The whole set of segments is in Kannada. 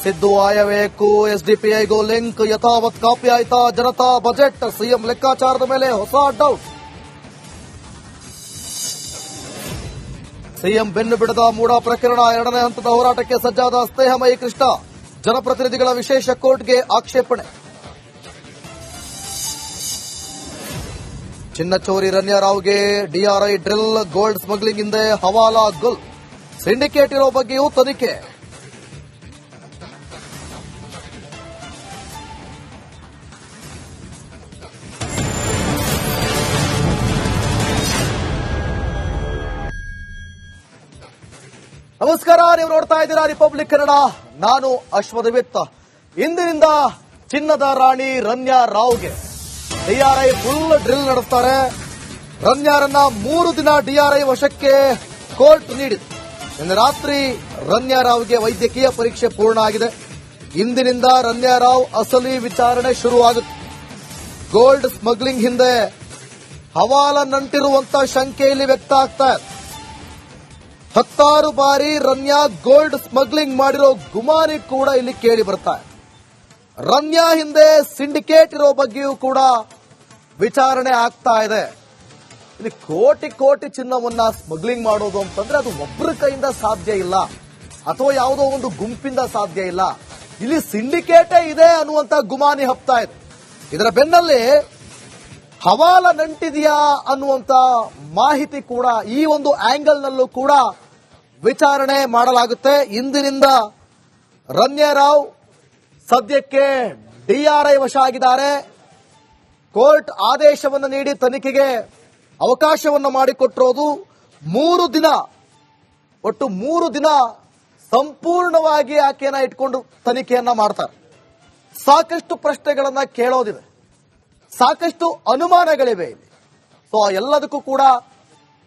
ಸಿದ್ದು ಆಯವ್ಯಯಕ್ಕೂ ಎಸ್ಡಿಪಿಐಗೂ ಲಿಂಕ್ ಯಥಾವತ್ ಕಾಪಿ ಆಯ್ತಾ ಜನತಾ ಬಜೆಟ್ ಸಿಎಂ ಲೆಕ್ಕಾಚಾರದ ಮೇಲೆ ಹೊಸ ಡೌಟ್. ಸಿಎಂ ಬೆನ್ನು ಬಿಡದ ಮೂಡಾ ಪ್ರಕರಣ ಎರಡನೇ ಹಂತದ ಹೋರಾಟಕ್ಕೆ ಸಜ್ಜಾದ ಸ್ನೇಹಮಯಿ ಕೃಷ್ಣ. ಜನಪ್ರತಿನಿಧಿಗಳ ವಿಶೇಷ ಕೋರ್ಟ್ಗೆ ಆಕ್ಷೇಪಣೆ. ಚಿನ್ನಚೋರಿ ರನ್ಯಾರಾವ್ಗೆ ಡಿಆರ್ಐ ಡ್ರಿಲ್, ಗೋಲ್ಡ್ ಸ್ಮಗ್ಲಿಂಗ್ ಹಿಂದೆ ಹವಾಲಾ ಗುಲ್, ಸಿಂಡಿಕೇಟ್ ಇರೋ ಬಗ್ಗೆಯೂ ತನಿಖೆ. ನಮಸ್ಕಾರ, ನೀವು ನೋಡ್ತಾ ಇದ್ದೀರಾ ರಿಪಬ್ಲಿಕ್ ಕನ್ನಡ. ನಾನು ಅಶ್ವಥವಿತ್. ಇಂದಿನಿಂದ ಚಿನ್ನದ ರಾಣಿ ರನ್ಯಾ ರಾವ್ಗೆ ಡಿಆರ್ಐ ಫುಲ್ ಡ್ರಿಲ್ ನಡೆಸ್ತಾರೆ. ರನ್ಯಾರನ್ನ 3 ದಿನ ಡಿಆರ್ಐ ವಶಕ್ಕೆ ಕೋರ್ಟ್ ನೀಡಿದೆ. ನಿನ್ನೆ ರಾತ್ರಿ ರನ್ಯಾ ರಾವ್ಗೆ ವೈದ್ಯಕೀಯ ಪರೀಕ್ಷೆ ಪೂರ್ಣ ಆಗಿದೆ. ಇಂದಿನಿಂದ ರನ್ಯಾ ರಾವ್ ಅಸಲಿ ವಿಚಾರಣೆ ಶುರುವಾಗುತ್ತೆ. ಗೋಲ್ಡ್ ಸ್ಮಗ್ಲಿಂಗ್ ಹಿಂದೆ ಹವಾಲ ನಂಟಿರುವಂತ ಶಂಕೆ ಇಲ್ಲಿ ವ್ಯಕ್ತ ಆಗ್ತಾ ಇದೆ. 10 ಬಾರಿ ರನ್ಯಾ ಗೋಲ್ಡ್ ಸ್ಮಗ್ಲಿಂಗ್ ಮಾಡಿರೋ ಗುಮಾನಿ ಕೂಡ ಇಲ್ಲಿ ಕೇಳಿ ಬರ್ತಾ ಇದೆ. ರನ್ಯಾ ಹಿಂದೆ ಸಿಂಡಿಕೇಟ್ ಇರೋ ಬಗ್ಗೆಯೂ ಕೂಡ ವಿಚಾರಣೆ ಆಗ್ತಾ ಇದೆ. ಇಲ್ಲಿ ಕೋಟಿ ಕೋಟಿ ಚಿನ್ನವನ್ನ ಸ್ಮಗ್ಲಿಂಗ್ ಮಾಡೋದು ಅಂತಂದ್ರೆ ಅದು ಒಬ್ಬರ ಕೈಯಿಂದ ಸಾಧ್ಯ ಇಲ್ಲ, ಅಥವಾ ಯಾವುದೋ ಒಂದು ಗುಂಪಿಂದ ಸಾಧ್ಯ ಇಲ್ಲ. ಇಲ್ಲಿ ಸಿಂಡಿಕೇಟೇ ಇದೆ ಅನ್ನುವಂತ ಗುಮಾನಿ ಹಬ್ತಾ ಇದೆ. ಇದರ ಬೆನ್ನಲ್ಲಿ ಹವಾಲ ನಂಟಿದೆಯಾ ಅನ್ನುವಂತ ಮಾಹಿತಿ ಕೂಡ ಈ ಒಂದು ಆಂಗಲ್ ನಲ್ಲೂ ಕೂಡ ವಿಚಾರಣೆ ಮಾಡಲಾಗುತ್ತೆ. ಇಂದಿನಿಂದ ರನ್ಯಾ ರಾವ್ ಸದ್ಯಕ್ಕೆ ಡಿಆರ್ಐ ವಶ ಆಗಿದ್ದಾರೆ. ಕೋರ್ಟ್ ಆದೇಶವನ್ನು ನೀಡಿ ತನಿಖೆಗೆ ಅವಕಾಶವನ್ನು ಮಾಡಿಕೊಟ್ಟಿರೋದು 3 ದಿನ, ಒಟ್ಟು 3 ದಿನ ಸಂಪೂರ್ಣವಾಗಿ ಆಕೆಯನ್ನ ಇಟ್ಕೊಂಡು ತನಿಖೆಯನ್ನ ಮಾಡ್ತಾರೆ. ಸಾಕಷ್ಟು ಪ್ರಶ್ನೆಗಳನ್ನ ಕೇಳೋದಿದೆ, ಸಾಕಷ್ಟು ಅನುಮಾನಗಳಿವೆ ಇಲ್ಲಿ. ಸೊ ಎಲ್ಲದಕ್ಕೂ ಕೂಡ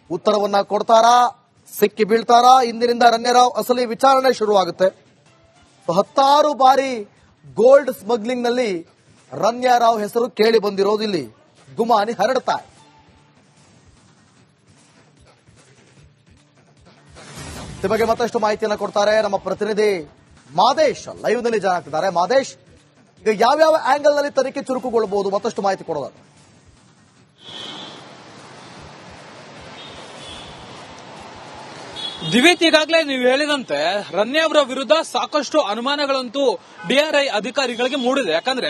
ಉತ್ತರವನ್ನ ಕೊಡ್ತಾರಾ, ಸಿಕ್ಕಿ ಬೀಳ್ತಾರಾ? ಇಂದಿನಿಂದ ರನ್ಯಾ ರಾವ್ ಅಸಲಿ ವಿಚಾರಣೆ ಶುರುವಾಗುತ್ತೆ. 10 ಬಾರಿ ಗೋಲ್ಡ್ ಸ್ಮಗ್ಲಿಂಗ್ ನಲ್ಲಿ ರನ್ಯಾ ರಾವ್ ಹೆಸರು ಕೇಳಿ ಬಂದಿರೋದು ಇಲ್ಲಿ ಗುಮಾನಿ ಹರಡ್ತಾ ಇದೆ. ಈ ಬಗ್ಗೆ ಮತ್ತಷ್ಟು ಮಾಹಿತಿಯನ್ನು ಕೊಡ್ತಾರೆ ನಮ್ಮ ಪ್ರತಿನಿಧಿ ಮಾದೇಶ್. ಲೈವ್ ನಲ್ಲಿ ಜಾಯ್ನ್ ಆಗ್ತಿದ್ದಾರೆ. ಮಾದೇಶ್, ಈಗ ಯಾವ್ಯಾವ ಆಂಗಲ್ ನಲ್ಲಿ ತನಿಖೆ ಚುರುಕುಗೊಳ್ಳಬಹುದು, ಮತ್ತಷ್ಟು ಮಾಹಿತಿ ಕೊಡೋದಾದ್ರೆ. ದಿವಿತ್, ಈಗಾಗಲೇ ನೀವು ಹೇಳಿದಂತೆ ರನ್ಯಾ ಅವರ ವಿರುದ್ಧ ಸಾಕಷ್ಟು ಅನುಮಾನಗಳಂತೂ ಡಿಆರ್ಐ ಅಧಿಕಾರಿಗಳಿಗೆ ಮೂಡಿದೆ. ಯಾಕಂದ್ರೆ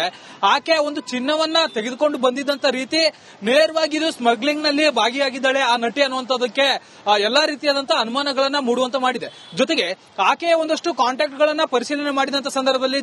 ಆಕೆ ಒಂದು ಚಿನ್ನವನ್ನ ತೆಗೆದುಕೊಂಡು ಬಂದಿದ್ದಂತ ರೀತಿ, ನೇರವಾಗಿ ಇದು ಸ್ಮಗ್ಲಿಂಗ್ ನಲ್ಲಿ ಭಾಗಿಯಾಗಿದ್ದಾಳೆ ಆ ನಟಿ ಅನ್ನುವಂಥದ್ದಕ್ಕೆ ಎಲ್ಲಾ ರೀತಿಯಾದಂತಹ ಅನುಮಾನಗಳನ್ನ ಮೂಡುವಂತ ಮಾಡಿದೆ. ಜೊತೆಗೆ ಆಕೆಯ ಒಂದಷ್ಟು ಕಾಂಟ್ಯಾಕ್ಟ್ ಗಳನ್ನ ಪರಿಶೀಲನೆ ಮಾಡಿದಂತ ಸಂದರ್ಭದಲ್ಲಿ